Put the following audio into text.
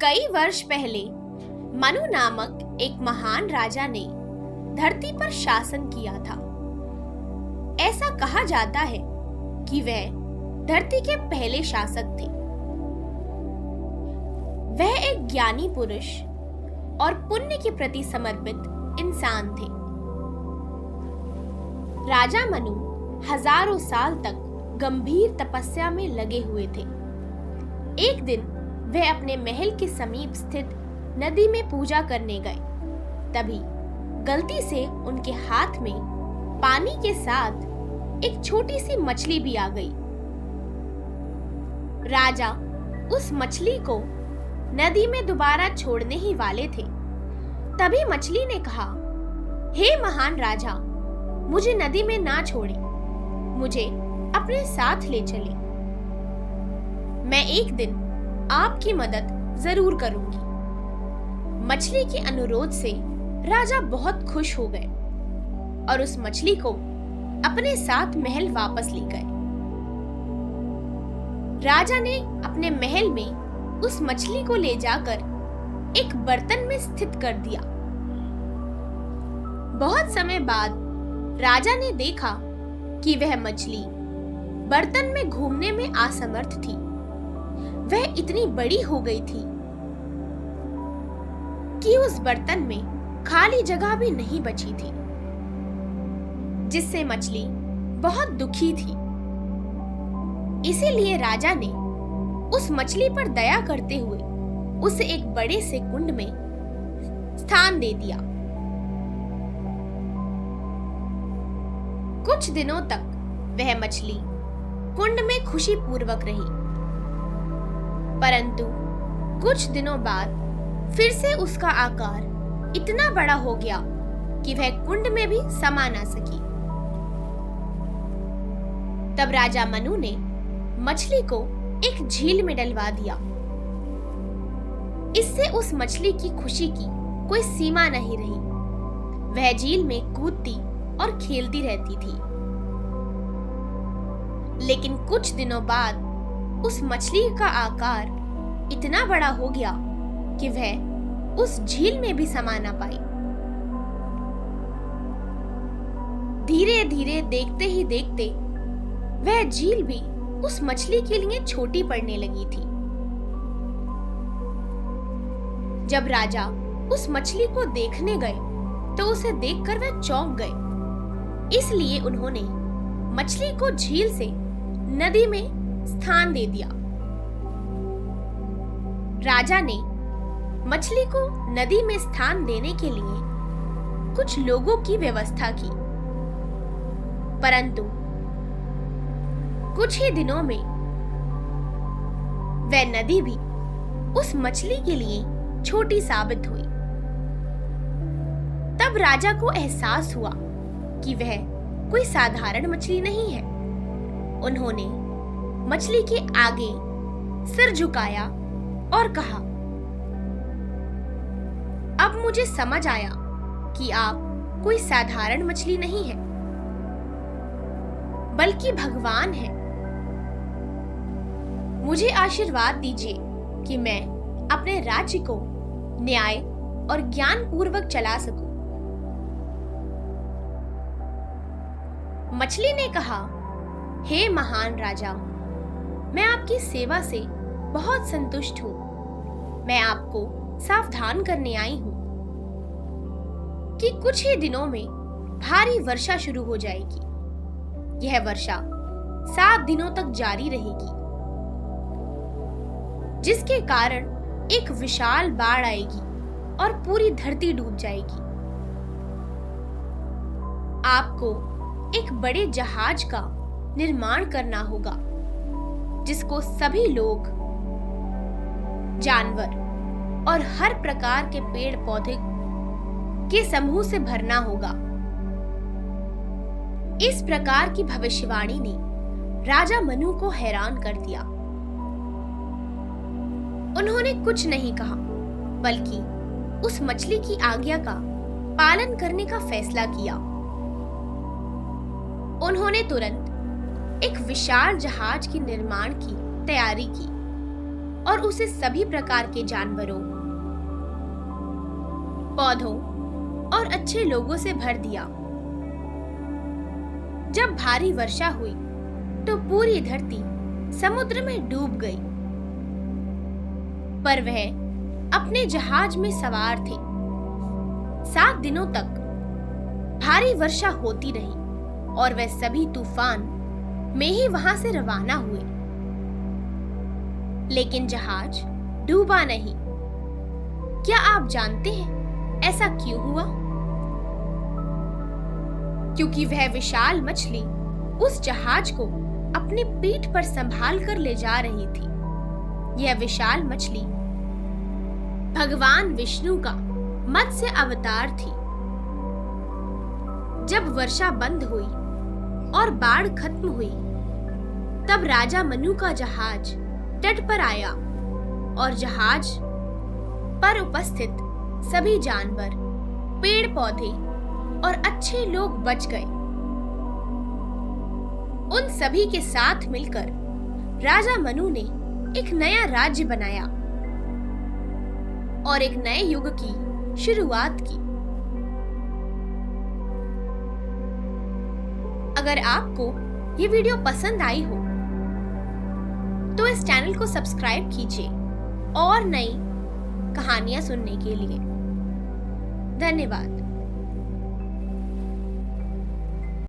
कई वर्ष पहले मनु नामक एक महान राजा ने धरती पर शासन किया था। ऐसा कहा जाता है कि वह धरती के पहले शासक थे। वह एक ज्ञानी पुरुष और पुण्य के प्रति समर्पित इंसान थे। राजा मनु हजारों साल तक गंभीर तपस्या में लगे हुए थे। एक दिन वह अपने महल के समीप स्थित नदी में पूजा करने गए। तभी गलती से उनके हाथ में पानी के साथ एक छोटी सी मछली भी आ गई। राजा उस मछली को नदी में दोबारा छोड़ने ही वाले थे। तभी मछली ने कहा, हे महान राजा, मुझे नदी में ना छोड़े, मुझे अपने साथ ले चले। मैं एक दिन आपकी मदद जरूर करूंगी। मछली के अनुरोध से राजा बहुत खुश हो गए और उस मछली को अपने साथ महल वापस ले गए। राजा ने अपने महल में उस मछली को ले जाकर एक बर्तन में स्थित कर दिया। बहुत समय बाद राजा ने देखा कि वह मछली बर्तन में घूमने में असमर्थ थी। वह इतनी बड़ी हो गई थी कि उस बर्तन में खाली जगह भी नहीं बची थी, जिससे मछली बहुत दुखी थी। इसीलिए राजा ने उस मछली पर दया करते हुए उसे एक बड़े से कुंड में स्थान दे दिया। कुछ दिनों तक वह मछली कुंड में खुशी पूर्वक रही, परंतु कुछ दिनों बाद फिर से उसका आकार इतना बड़ा हो गया कि वह कुंड में भी समा ना सकी। तब राजा मनु ने मछली को एक झील में डलवा दिया। इससे उस मछली की खुशी की कोई सीमा नहीं रही। वह झील में कूदती और खेलती रहती थी। लेकिन कुछ दिनों बाद उस मछली का आकार इतना बड़ा हो गया कि वह उस झील में भी समा ना पाई। धीरे धीरे देखते ही देखते वह झील भी उस मछली के लिए छोटी पड़ने लगी थी। जब राजा उस मछली को देखने गए तो उसे देखकर वह चौंक गए। इसलिए उन्होंने मछली को झील से नदी में स्थान दे दिया। राजा ने मछली को नदी में स्थान देने के लिए कुछ लोगों की व्यवस्था की, परंतु कुछ ही दिनों में वह नदी भी उस मछली के लिए छोटी साबित हुई। तब राजा को एहसास हुआ कि वह कोई साधारण मछली नहीं है। उन्होंने मछली के आगे सिर झुकाया और कहा, अब मुझे समझ आया कि आप कोई साधारण मछली नहीं है, बल्कि भगवान हैं। मुझे आशीर्वाद दीजिए कि मैं अपने राज्य को न्याय और ज्ञान पूर्वक चला सकूं। मछली ने कहा, हे महान राजा, मैं आपकी सेवा से बहुत संतुष्ट हूं। मैं आपको सावधान करने आई हूं कि कुछ ही दिनों में भारी वर्षा शुरू हो जाएगी। यह वर्षा 7 दिनों तक जारी रहेगी, जिसके कारण एक विशाल बाढ़ आएगी और पूरी धरती डूब जाएगी। आपको एक बड़े जहाज का निर्माण करना होगा, जिसको सभी लोग, जानवर और हर प्रकार के पेड़ पौधे के समूह से भरना होगा। इस प्रकार की भविष्यवाणी ने राजा मनु को हैरान कर दिया। उन्होंने कुछ नहीं कहा, बल्कि उस मछली की आज्ञा का पालन करने का फैसला किया। उन्होंने तुरंत एक विशाल जहाज के निर्माण की तैयारी की और उसे सभी प्रकार के जानवरों, पौधों और अच्छे लोगों से भर दिया। जब भारी वर्षा हुई तो पूरी धरती समुद्र में डूब गई, पर वह अपने जहाज में सवार थे। 7 दिनों तक भारी वर्षा होती रही और वे सभी तूफान में ही वहां से रवाना हुए, लेकिन जहाज डूबा नहीं। क्या आप जानते हैं ऐसा क्यों हुआ? क्योंकि वह विशाल मछली उस जहाज को अपनी पीठ पर संभाल कर ले जा रही थी। यह विशाल मछली भगवान विष्णु का मत्स्य अवतार थी। जब वर्षा बंद हुई और बाढ़ खत्म हुई, तब राजा मनु का जहाज तट पर आया और जहाज पर उपस्थित सभी जानवर, पेड़ पौधे और अच्छे लोग बच गए। उन सभी के साथ मिलकर राजा मनु ने एक नया राज्य बनाया और एक नए युग की शुरुआत की। अगर आपको ये वीडियो पसंद आई हो तो इस चैनल को सब्सक्राइब कीजिए और नई कहानियां सुनने के लिए। धन्यवाद।